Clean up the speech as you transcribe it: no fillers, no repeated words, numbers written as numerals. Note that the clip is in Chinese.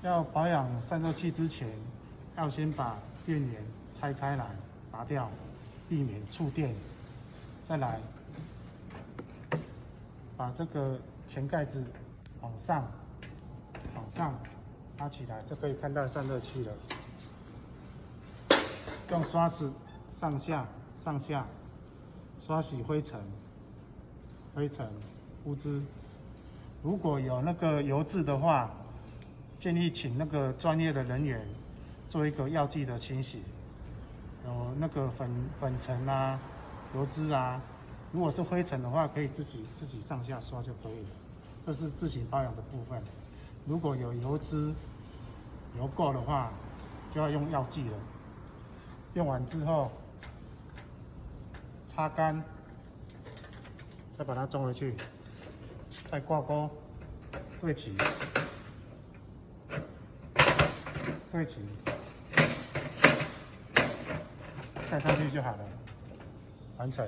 要保养散热器之前，要先把电源拆开来拔掉，避免触电。再来把这个前盖子往上拉起来，就可以看到散热器了。用刷子上下刷洗灰尘、污渍。如果有那个油渍的话，建议请那个专业的人员做一个药剂的清洗。有那个粉尘啊、油脂啊，如果是灰尘的话，可以自己上下刷就可以了。这是自行保养的部分。如果有油脂、油垢的话，就要用药剂了。用完之后擦干，再把它装回去，再挂钩对齐，盖上去就好了，完成。